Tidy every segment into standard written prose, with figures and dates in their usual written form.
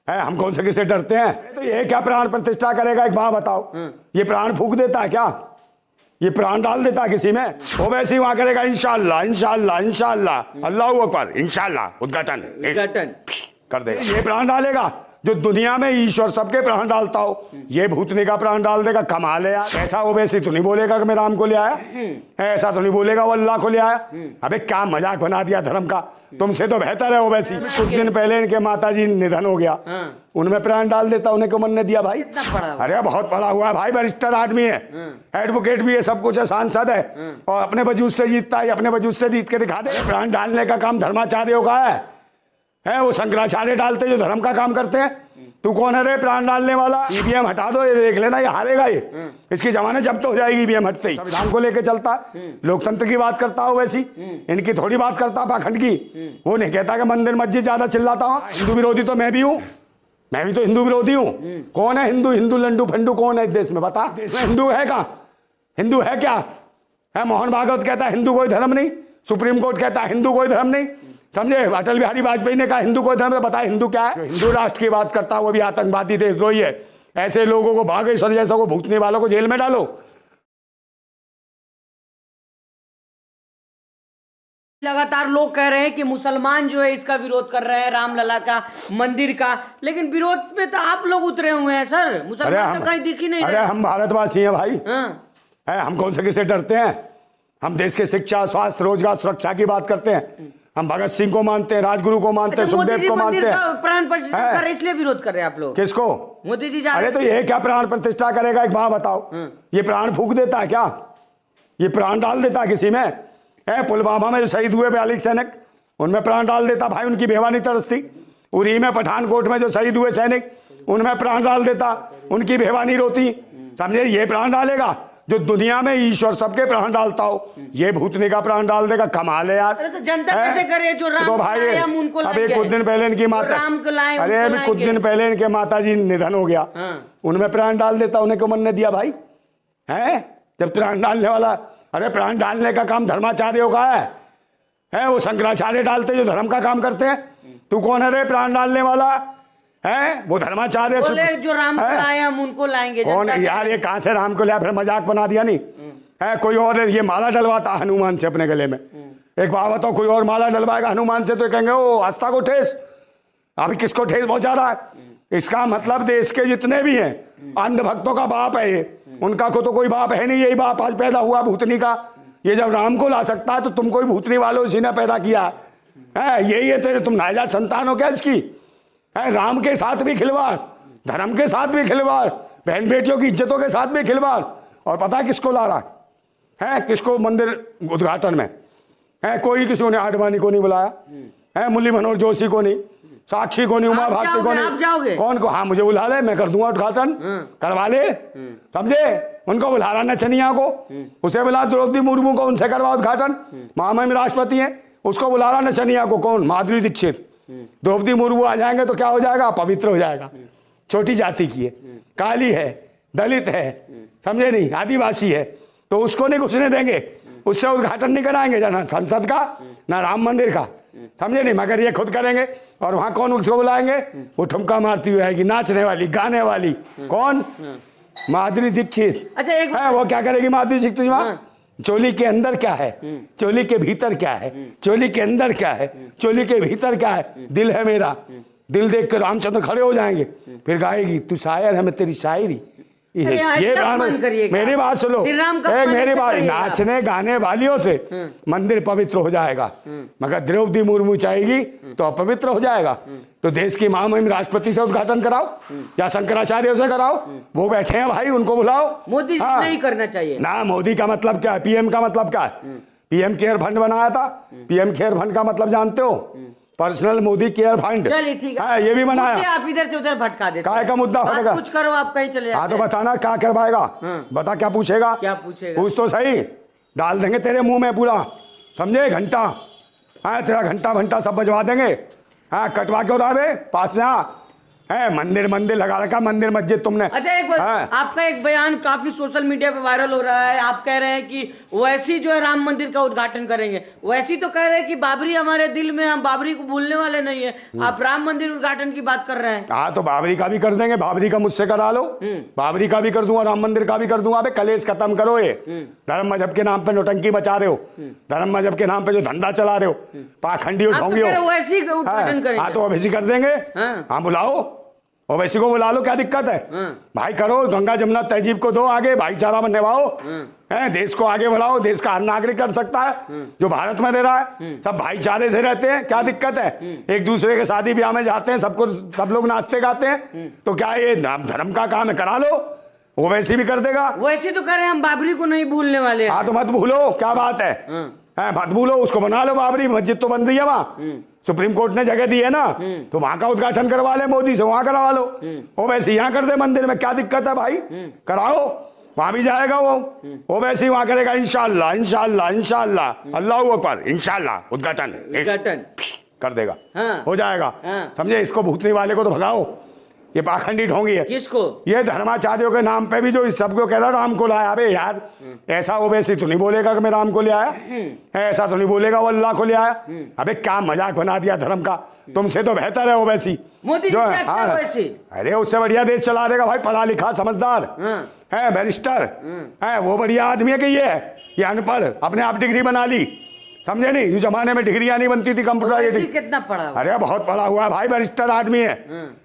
है, हम कौन से किसे डरते हैं? तो ये क्या प्राण प्रतिष्ठा करेगा? एक बात बताओ, ये प्राण फूंक देता है क्या? ये प्राण डाल देता है किसी में? वो वैसे ही वहां करेगा इंशाअल्लाह इंशाअल्लाह इंशाअल्लाह, अल्लाहू अकबर, इंशाअल्लाह उद्घाटन कर देगा। ये प्राण डालेगा जो दुनिया में ईश्वर सबके प्राण डालता हो, ये भूतनी का प्राण डाल देगा। कमाल है यार। ऐसा वो वैसे तो नहीं बोलेगा कि मैं राम को ले आया, ऐसा तो नहीं बोलेगा वो अल्लाह को ले आया। अबे क्या मजाक बना दिया धर्म का। तुमसे तो बेहतर है वो वैसी। कुछ दिन पहले इनके माताजी निधन हो गया, उनमें प्राण डाल देता, उन्हें क्यों मन ने दिया भाई? अरे बहुत पढ़ा हुआ है भाई, बरिस्टर आदमी है, एडवोकेट भी है, सब कुछ है, सांसद है, और अपने वजूद से जीतता है, अपने वजूद से जीत के दिखा दे। प्राण डालने का काम धर्माचार्यों का है, वो शंकराचार्य डालते जो धर्म का काम करते हैं। तू कौन है रे प्राण डालने वाला? ईवीएम हटा दो, ये देख लेना ये हारेगा, ये इसकी जमाने जब्त हो जाएगी ईवीएम हटते ही। संविधान को लेके चलता, लोकतंत्र की बात करता हो वैसी, इनकी थोड़ी बात करता पाखंड की। वो नहीं कहता कि मंदिर मस्जिद ज्यादा चिल्लाता हूँ। हिंदू विरोधी तो मैं भी हूँ, मैं भी तो हिंदू विरोधी हूँ। कौन है हिंदू? हिंदू लंडू फंडू कौन है इस देश में? बता, देश में हिंदू है कहाँ? हिंदू है क्या है? मोहन भागवत कहता है हिंदू कोई धर्म नहीं, सुप्रीम कोर्ट कहता है हिंदू कोई धर्म नहीं, समझे? अटल बिहारी वाजपेयी ने कहा हिंदू कोई धर्म। तो बताए हिंदू क्या है? जो हिंदू राष्ट्र की बात करता है वो भी आतंकवादी देशद्रोही है। ऐसे लोगों को बागेश्वर जैसा को भूतने वालों को जेल में डालो। लगातार लोग कह रहे हैं कि मुसलमान जो है इसका विरोध कर रहे हैं, रामलला का मंदिर का, लेकिन विरोध में तो आप लोग उतरे हुए हैं सर। मुसलमान तो कहीं दिख ही नहीं। अरे हम भारतवासी हैं भाई, है, हम कौन से किसे डरते हैं? हम देश के शिक्षा, स्वास्थ्य, रोजगार, सुरक्षा की बात करते हैं। हम भगत सिंह को मानते हैं, राजगुरु को मानते हैं, सुखदेव को मानते हैं। प्राण प्रतिष्ठा कर रहे, इसलिए विरोध कर रहे हैं आप लोग। किसको? मोदी जी। अरे तो ये क्या प्राण प्रतिष्ठा करेगा? एक बात बताओ, ये प्राण फूंक देता है क्या? ये प्राण डाल देता है किसी में? है, पुलवामा में जो शहीद हुए 42 सैनिक, उनमें प्राण डाल देता भाई, उनकी बेवानी तरसती। उरी में, पठानकोट में जो शहीद हुए सैनिक, उनमें प्राण डाल देता, उनकी बेवानी रोती। समझे? ये प्राण डालेगा जो दुनिया में ईश्वर सबके प्राण डालता हो, ये भूतनी का प्राण डाल देगा। कमाल है यार। तो जनता कैसे करे? जो राम तो भाई हम उनको अभी कुछ दिन पहले इनकी माता, अरे अभी कुछ दिन पहले इनके माताजी निधन हो गया, उनमें प्राण डाल देता, उन्हें क्यों मन ने दिया भाई? है, जब प्राण डालने वाला, अरे प्राण डालने का काम धर्माचार्यों का है, वो शंकराचार्य डालते जो धर्म का काम करते हैं। तू कौन है रे प्राण डालने वाला? है, वो धर्माचार्य जो राम को लाए हम उनको लाएंगे। कौन यार? ये कहां से राम को लाया? फिर मजाक बना दिया नहीं है? कोई और ये माला डलवाता हनुमान से अपने गले में। एक बात बताओ, कोई और माला डलवाएगा हनुमान से तो कहेंगे ओ आस्था को ठेस। अभी किसको ठेस पहुंचा रहा है? इसका मतलब देश के जितने भी हैं अंधभक्तों का बाप है ये, उनका को तो कोई बाप है नहीं, यही बाप आज पैदा हुआ भूतनी का। ये जब राम को ला सकता है तो तुम कोई भूतनी वालों इसी ने पैदा किया है। यही है तेरे, तुम नाजायज संतान हो क्या इसकी? है, राम के साथ भी खिलवाड़, धर्म के साथ भी खिलवाड़, बहन बेटियों की इज्जतों के साथ भी खिलवाड़। और पता है किसको ला रहा है? किसको मंदिर उद्घाटन में है? कोई किसी ने आडवाणी को नहीं बुलाया है, मुरली मनोहर जोशी को नहीं, साक्षी को नहीं, उमा भारती को नहीं। कौन को? हाँ मुझे बुला ले, मैं कर दूंगा उद्घाटन, करवा ले। समझे? उनको बुला रहा नचनिया को, उसे बुला द्रौपदी मुर्मू को, उनसे करवा उद्घाटन। महामहिम राष्ट्रपति है, उसको बुला रहा नचनिया को। कौन? माधुरी दीक्षित। द्रौपदी मुर्मू आ जाएंगे तो क्या हो जाएगा? पवित्र हो जाएगा। छोटी जाति की है, काली है, दलित है, समझे नहीं, आदिवासी है, तो उसको नहीं घुसने देंगे, उससे उद्घाटन नहीं कराएंगे, ना संसद का ना राम मंदिर का, समझे नहीं। मगर ये खुद करेंगे। और वहां कौन उसको बुलाएंगे? वो ठुमका मारती हुई आएगी, नाचने वाली, गाने वाली। कौन? माधुरी दीक्षित। अच्छा एक है, वो क्या करेगी माधुरी दीक्षित? वहां चोली के अंदर क्या है, चोली के भीतर क्या है, चोली के अंदर क्या है, चोली के भीतर क्या है? दिल है मेरा, दिल देख कर रामचंद्र खड़े हो जाएंगे। फिर गाएगी तू शायर है मैं तेरी शायरी। ये मेरी बात सुनो, मेरी बात, नाचने गाने वालियों से मंदिर पवित्र हो जाएगा, मगर द्रौपदी मुर्मू चाहेगी तो अपवित्र हो जाएगा। तो देश की महामहिम राष्ट्रपति से उद्घाटन कराओ या शंकराचार्य से कराओ, वो बैठे हैं भाई, उनको बुलाओ। मोदी नहीं करना चाहिए ना। मोदी का मतलब क्या है? पीएम का मतलब क्या है? पीएम केयर फंड बनाया था। पीएम केयर फंड का मतलब जानते हो? Personal Modi care fund. चलिए ठीक है, ये भी बनाया। आप इधर से उधर भटका देते। काय का मुद्दा होगा? कुछ करो आप, कहीं चले। हाँ तो बताना क्या करवाएगा? बता क्या पूछेगा? क्या पूछेगा? पूछ तो सही। डाल देंगे तेरे मुंह में पूरा, समझे? घंटा, हाँ तेरा घंटा घंटा सब बजवा देंगे। हाँ कटवा के उड़ा पास में है मंदिर मंदिर लगा रखा, मंदिर मस्जिद तुमने। अच्छा एक बार आपका एक बयान काफी सोशल मीडिया पे वायरल हो रहा है, आप कह रहे हैं कि वैसी जो है राम मंदिर का उद्घाटन करेंगे, वैसी तो कह रहे हैं कि बाबरी हमारे दिल में, हम बाबरी को भूलने वाले नहीं है, आप राम मंदिर उद्घाटन की बात कर रहे हैं। हाँ तो बाबरी का भी कर देंगे, बाबरी का मुझसे करा लो, बाबरी का भी कर दूंगा, राम मंदिर का भी कर दूंगा। अबे कलेश खत्म करो, ये धर्म मजहब के नाम पे नौटंकी मचा रहे हो, धर्म मजहब के नाम पे जो धंधा चला रहे हो, पाखंडी ढोंगी हो। वैसी उद्घाटन करेंगे। हाँ तो ओवैसी कर देंगे। हाँ बुलाओ, ओवैसी को बुला लो, क्या दिक्कत है भाई? करो, गंगा जमुना तहजीब को दो आगे, भाईचारा में निभाओ, देश को आगे बढ़ाओ। देश का हर नागरिक कर सकता है जो भारत में दे रहा है, सब भाईचारे से रहते हैं, क्या दिक्कत है? एक दूसरे के शादी ब्याह में जाते हैं, सब लोग नाचते गाते हैं, तो क्या ये धर्म का काम है? करा लो, वो वैसे भी कर देगा। वैसे तो करें, हम बाबरी को नहीं भूलने वाले। हाँ तो मत भूलो, क्या बात है? मत भूलो, उसको बना लो, बाबरी मस्जिद तो बन रही है वहाँ, सुप्रीम कोर्ट ने जगह दी है ना, तो वहां का उद्घाटन करवा ले, मोदी से वहां करवा लो, वो वैसे यहाँ कर दे मंदिर में, क्या दिक्कत है भाई? कराओ, वहां भी जाएगा वो वैसे ही वहां करेगा। इंशाल्लाह इंशाल्लाह इंशाल्लाह, अल्लाहू अकबर, इंशाल्लाह उद्घाटन कर देगा, हो जाएगा। समझे? इसको भूतनी वाले को तो भगाओ, ये पाखंडी ढोंगी है। किसको? ये धर्माचार्यों के नाम पे भी जो सबको कह रहा राम को लाया। अबे यार ऐसा ओवैसी तो नहीं बोलेगा कि मैं राम को ले आया, ऐसा तो नहीं बोलेगा वो अल्लाह को ले आया। अबे क्या मजाक बना दिया धर्म का, तुमसे तो बेहतर है ओवैसी मोदी जो है। हाँ अरे उससे बढ़िया देश चला देगा भाई, पढ़ा लिखा समझदार है, बैरिस्टर है, वो बढ़िया आदमी है कि ये अनपढ़ अपने आप डिग्री बना ली, समझे नहीं? उस जमाने में डिग्रियां नहीं बनती थी, कंप्यूटर कितना पढ़ा हुआ? अरे बहुत पढ़ा हुआ है भाई, बैरिस्टर आदमी है,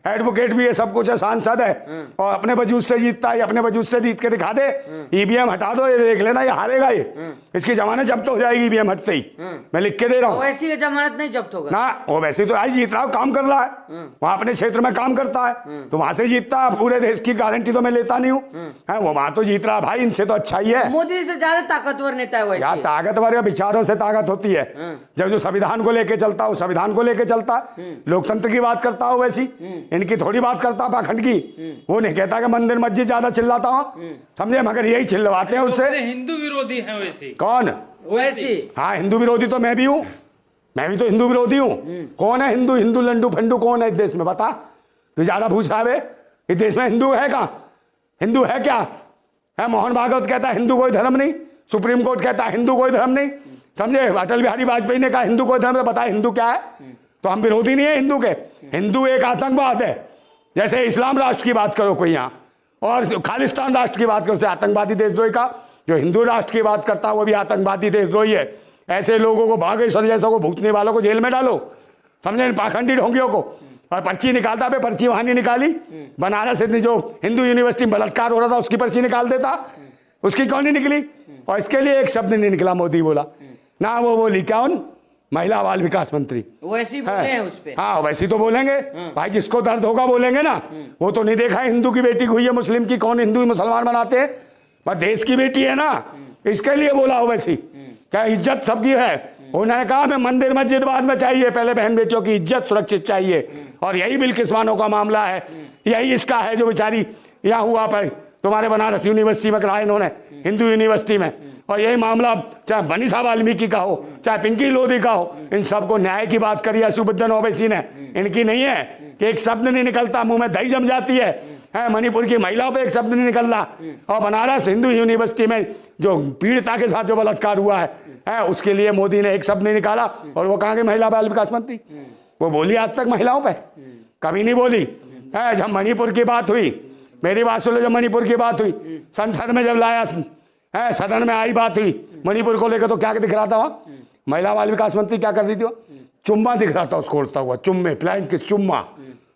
एडवोकेट भी है, सब कुछ है, सांसद है, और अपने वजूद से जीतता है। अपने वजूद से जीत के दिखा दे, ईवीएम हटा दो, ये देख लेना, ये हारेगा, ये इसकी जमानत जब्त हो जाएगी ईवीएम हटते ही, मैं लिख के दे रहा हूँ। वैसी जमानत नहीं जब्त होगा ना, वो वैसे तो आई जीत रहा है, काम कर रहा है वहाँ अपने क्षेत्र में, काम करता है तो वहां से जीतता है। पूरे देश की गारंटी तो मैं लेता नहीं हूँ, वो वहां तो जीत रहा है भाई, इनसे तो अच्छा ही है। मोदी से ज्यादा ताकतवर नेता है यार, ताकतवर विचारों से ताकत होती है। जब जो संविधान को लेके चलता हो, संविधान को लेके चलता, लोकतंत्र की बात करता हो, वैसी इनकी थोड़ी बात करता पाखंड की। वो नहीं कहता कि मंदिर मस्जिद ज्यादा चिल्लाता हो, समझे? मगर यही चिल्लवाते हैं उससे। हिंदू विरोधी है वैसे। कौन? वैसी। हाँ हिंदू विरोधी तो मैं भी हूँ, मैं भी तो हिंदू विरोधी हूँ। कौन है हिंदू? हिंदू लंडू फंडू कौन है इस देश में? बता, तो ज्यादा पूछ रहा है। इस देश में हिंदू है कहाँ? हिंदू है क्या है? मोहन भागवत कहता है हिंदू कोई धर्म नहीं, सुप्रीम कोर्ट कहता है हिंदू कोई धर्म नहीं, समझे? अटल बिहारी वाजपेयी ने कहा हिंदू कोई धर्म, तो बताए हिंदू क्या है? तो हम विरोधी नहीं है हिंदू के। हिंदू एक आतंकवाद है, जैसे इस्लाम राष्ट्र की बात करो कोई यहाँ, और खालिस्तान राष्ट्र की बात करो, उसे आतंकवादी देशद्रोही का। जो हिंदू राष्ट्र की बात करता है वो भी आतंकवादी देशद्रोही है। ऐसे लोगों को बागेश्वर जैसा को, भूतने वालों को जेल में डालो, समझे? पाखंडी ढोंगियों को। और पर्ची निकालता, पे पर्ची वहां नहीं निकाली, बनारस में जो हिंदू यूनिवर्सिटी में बलात्कार हो रहा था उसकी पर्ची निकाल देता, उसकी कौन नहीं निकली? और इसके लिए एक शब्द नहीं निकला, मोदी बोला ना, वो बोली कौन? महिला बाल विकास मंत्री। वैसी बोले हैं उस पे। हाँ वैसी तो बोलेंगे भाई, जिसको दर्द होगा बोलेंगे ना। वो तो नहीं देखा है हिंदू की बेटी हुई है मुस्लिम की, कौन हिंदू मुसलमान बनाते हैं? बस देश की बेटी है ना, इसके लिए बोला हो वैसी। क्या इज्जत सबकी है? उन्होंने कहा मैं मंदिर मस्जिद बाद में चाहिए, पहले बहन बेटियों की इज्जत सुरक्षित चाहिए। और यही बिल्किसमानों का मामला है, यही इसका है जो बेचारी यहाँ हुआ पर तुम्हारे बनारस यूनिवर्सिटी में कराया इन्होंने, हिंदू यूनिवर्सिटी में। और यही मामला चाहे मनीषा वाल्मीकि का हो, चाहे पिंकी लोधी का हो, इन सबको न्याय की बात करी असुबुद्दीन ओवैसी ने। इनकी नहीं है कि एक शब्द नहीं निकलता, मुंह में दही जम जाती है। मणिपुर की महिलाओं पे एक शब्द नहीं निकल रहा, और बनारस हिंदू यूनिवर्सिटी में जो पीड़िता के साथ जो बलात्कार हुआ है उसके लिए मोदी ने एक शब्द नहीं निकाला। और वो कहाँ के महिला बाल विकास मंत्री? वो बोली आज तक महिलाओं पे? कभी नहीं बोली। जब मणिपुर की बात हुई, मेरी बात सुन लो, जब मणिपुर की बात हुई संसद में, जब लाया सदन में आई बात हुई मणिपुर को लेकर, तो क्या दिख रहा था वहाँ? महिला बाल विकास मंत्री क्या कर रही थी? चुम्मा दिख रहा था उसको उड़ता हुआ, चुम्मे, फ्लाइंग किस, चुम्मा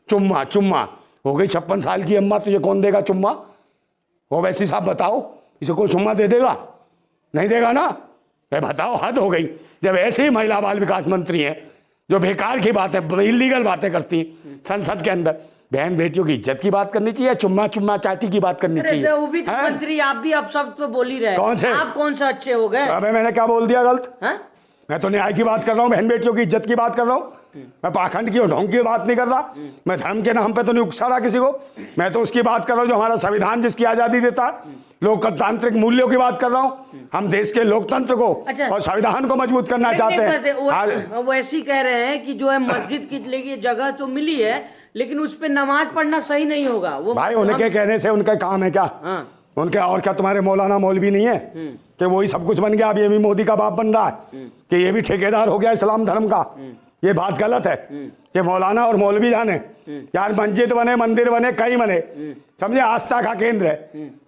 चुम्मा चुम्मा। हो गई 56 साल की अम्मा, तुझे कौन देगा चुम्मा? वो वैसी साहब बताओ, इसे कोई चुम्मा दे देगा? नहीं देगा ना। बताओ, हद हो गई। जब ऐसे ही महिला बाल विकास मंत्री हैं जो बेकार की बातें, इलीगल बातें करती हैं संसद के अंदर, बहन बेटियों की इज्जत की बात करनी चाहिए, चुम्मा चुम्मा चाटी की बात करनी चाहिए। वो भी मंत्री आप भी, अब सब तो बोल ही रहे। कौन से? आप कौन सा अच्छे हो गए? अबे मैंने क्या बोल दिया गलत? मैं तो न्याय की बात कर रहा हूँ, बहन बेटियों की इज्जत की बात कर रहा हूँ, मैं पाखंड की और ढोंग की बात नहीं कर रहा। मैं धर्म के नाम पे तो नहीं उकसा रहा किसी को, मैं तो उसकी बात कर रहा हूँ जो हमारा संविधान जिसकी आजादी देता है, लोकतांत्रिक मूल्यों की बात कर रहा हूँ। हम देश के लोकतंत्र को और संविधान को मजबूत करना चाहते हैं। वैसे कह रहे हैं कि जो है मस्जिद की जगह जो मिली है, लेकिन उस पे नमाज पढ़ना सही नहीं होगा। वो भाई उनके कहने से उनका काम है क्या? हाँ। उनके और क्या तुम्हारे मौलाना मौलवी नहीं है कि वही सब कुछ बन गया? अब ये भी मोदी का बाप बन रहा है कि ये भी ठेकेदार हो गया इस्लाम धर्म का। ये बात गलत है कि मौलाना और मौलवी जाने यार, मस्जिद बने, मंदिर बने, कई बने, समझे, आस्था का केंद्र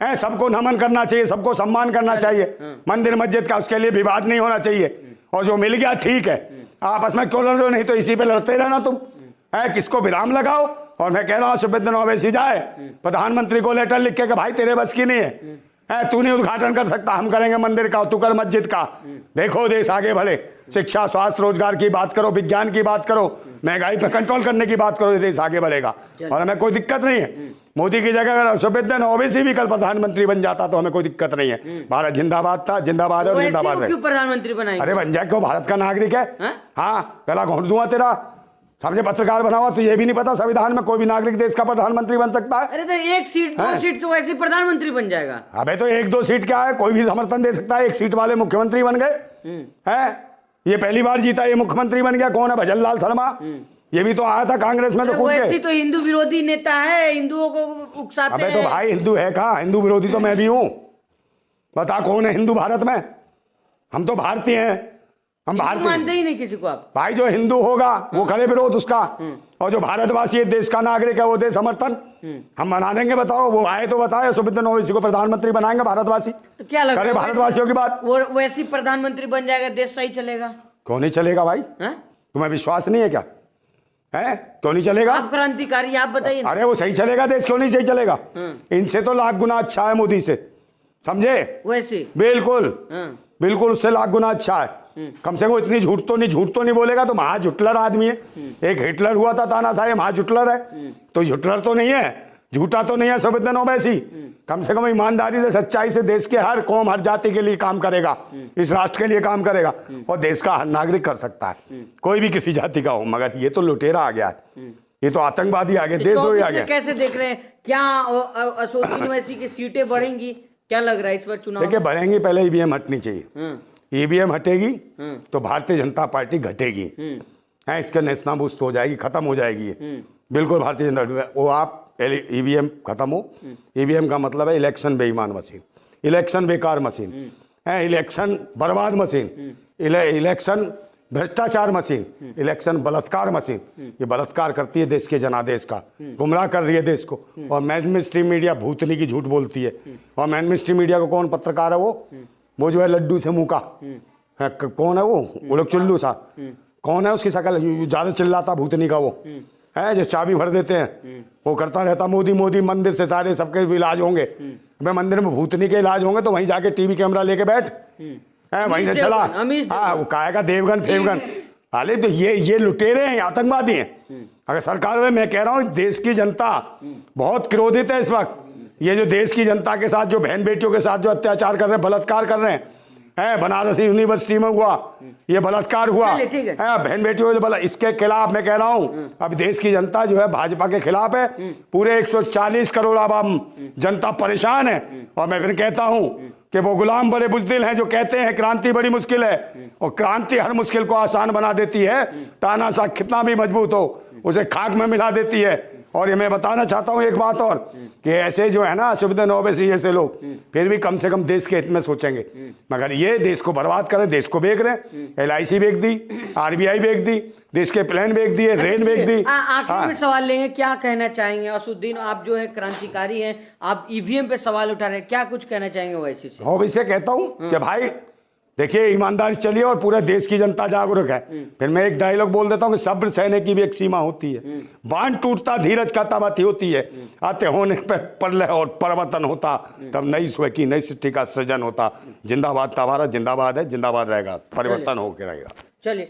है, सबको नमन करना चाहिए, सबको सम्मान करना चाहिए, मंदिर मस्जिद का, उसके लिए विवाद नहीं होना चाहिए। और जो मिल गया ठीक है, आपस में क्यों लड़ रहे हो? नहीं तो इसी पे लड़ते रहना तुम, है किसको विराम लगाओ। और मैं कह रहा हूँ सुबेद्र ओवैसी जाए प्रधानमंत्री को लेटर लिख के कि भाई तेरे बस की नहीं है, तू नहीं उद्घाटन कर सकता, हम करेंगे मंदिर का, तू कर मस्जिद का। देखो देश आगे बढ़े, शिक्षा, स्वास्थ्य, रोजगार की बात करो, विज्ञान की बात करो, महंगाई पर कंट्रोल करने की बात करो, ये देश आगे बढ़ेगा और हमें कोई दिक्कत नहीं है। मोदी की जगह अगर सुबेद्र ओवैसी भी कल प्रधानमंत्री बन जाता तो हमें कोई दिक्कत नहीं है। भारत जिंदाबाद था, जिंदाबाद है और जिंदाबाद रहे। क्यों प्रधानमंत्री बनाएंगे? अरे बन जाए, क्यों? भारत का नागरिक है। हाँ, पहला घोट दूंगा तेरा, समझे, पत्रकार बना हुआ, तो ये भी नहीं पता संविधान में कोई भी नागरिक देश का प्रधानमंत्री बन सकता है? अरे तो एक सीट, 2 सीट से वैसे प्रधानमंत्री बन जाएगा। अबे तो 1-2 सीट क्या है, कोई भी समर्थन दे सकता है। 1 सीट वाले मुख्यमंत्री बन गए हैं, ये पहली बार जीता, ये मुख्यमंत्री बन गया। कौन है? भजनलाल शर्मा, ये भी तो आया था कांग्रेस में तो कूद वैसे के। तो हिंदू विरोधी नेता है, हिंदुओं को उकसाते अबे तो भाई हिंदू है कहाँ? हिंदू विरोधी तो मैं भी हूँ। बता कौन है हिंदू भारत में? हम तो भारतीय हैं, हम भारतीय मानते ही नहीं किसी को आप। भाई जो हिंदू होगा वो करे विरोध उसका, और जो भारतवासी है, देश का नागरिक है, वो दे समर्थन। हम बना देंगे, बताओ, वो आए तो बताए सुबेद्र ओवैसी को प्रधानमंत्री बनाएंगे भारतवासी, तो क्या लगता है करे भारतवासियों की बात। वो वैसी प्रधानमंत्री बन जाएगा, देश सही चलेगा? क्यों नहीं चलेगा भाई? तुम्हें विश्वास नहीं है क्या? है क्यों नहीं चलेगा? आप क्रांतिकारी, आप बताइए। अरे वो सही चलेगा, देश क्यों नहीं सही चलेगा? इनसे तो लाख गुना अच्छा है मोदी से, समझे? वैसे बिल्कुल बिल्कुल उससे लाख गुना अच्छा है। कम से कम इतनी झूठ तो नहीं बोलेगा। तो महा झुटलर आदमी है, एक हिटलर हुआ था तानाशाह, महा झुटलर है, तो झुटलर तो नहीं है, झूठा तो नहीं है सुबेद्र ओवैसी। कम से कम ईमानदारी से, सच्चाई से देश के हर कौम, हर जाति के लिए काम करेगा, इस राष्ट्र के लिए काम करेगा, और देश का हर नागरिक कर सकता है, कोई भी किसी जाति का हो। मगर ये तो लुटेरा आ गया है, ये तो आतंकवादी आ गए, देशद्रोही आ गए। कैसे देख रहे हैं? क्या असदुद्दीन ओवैसी की सीटें बढ़ेंगी? क्या लग रहा है इस बार चुनाव? देखिए बढ़ेंगी, पहले ईवीएम हटनी चाहिए। ईवीएम हटेगी तो भारतीय जनता पार्टी घटेगी, है इसका नेस्तनाबूस्त हो जाएगी, खत्म हो जाएगी ये। बिल्कुल भारतीय जनता, वो आप ईवीएम खत्म हो। ईवीएम का मतलब है इलेक्शन बेईमान मशीन, इलेक्शन बेकार मशीन है, इलेक्शन बर्बाद मशीन, इलेक्शन भ्रष्टाचार मशीन, इलेक्शन बलात्कार मशीन। ये बलात्कार करती है देश के जनादेश का, गुमराह कर रही है देश को। और मेन स्ट्रीम मीडिया भूतनी की झूठ बोलती है। और मेन स्ट्रीम मीडिया को कौन पत्रकार है? वो जो है लड्डू से मुंह का है, कौन है वो लोग चुल्लू सा, कौन है उसकी शकल ज्यादा चिल्लाता भूतनी का, वो है जो चाबी भर देते हैं, वो करता रहता मोदी मोदी, मंदिर से सारे सबके इलाज होंगे। भाई मंदिर में भूतनी के इलाज होंगे तो वहीं जाके टीवी कैमरा लेके बैठ, है वहीं से चला। हाँ वो काएगा देवगन फेवगन। हाले तो ये लुटेरे हैं, आतंकवादी हैं। अगर सरकार में, मैं कह रहा हूँ देश की जनता बहुत क्रोधित है इस वक्त। ये जो देश की जनता के साथ, जो बहन बेटियों के साथ जो अत्याचार कर रहे हैं, बलात्कार कर रहे हैं, बनारस यूनिवर्सिटी में हुआ ये बलात्कार हुआ है, बहन बेटियों को इसके खिलाफ मैं कह रहा हूं अब देश की जनता जो है भाजपा के खिलाफ है। पूरे 140 करोड़ आवाम जनता परेशान है। और मैं फिर कहता हूं कि वो गुलाम बड़े बुज़दिल हैं जो कहते हैं क्रांति बड़ी मुश्किल है, और क्रांति हर मुश्किल को आसान बना देती है। तानाशाह कितना भी मजबूत हो उसे खाक में मिला देती है। और ये मैं बताना चाहता हूँ एक बात और, कि ऐसे जो है ना सुबेद्र ओवैसी जैसे लोग फिर भी कम से कम देश के हित में सोचेंगे, मगर ये देश को बर्बाद करें, देश को बेच रहे हैं। LIC बेच दी, RBI बेच दी, देश के प्लान बेच दिए, रेल बेच दी। आखिर में सवाल लेंगे, क्या कहना चाहेंगे असदुद्दीन, आप जो है क्रांतिकारी हैं, आप EVM पे सवाल उठा रहे हैं, क्या कुछ कहना चाहेंगे ओवैसी से? ओवैसी कहता हूँ कि भाई देखिए ईमानदारी चलिए और पूरे देश की जनता जागरूक है। फिर मैं एक डायलॉग बोल देता हूँ कि सब्र सहने की भी एक सीमा होती है, बांध टूटता धीरज का तबाती होती है, आते होने पे प्रलय और परिवर्तन होता, तब नई सुबह की नई सृष्टि का सृजन होता। जिंदाबाद हमारा, जिंदाबाद है, जिंदाबाद रहेगा, परिवर्तन होकर रहेगा। चलिए।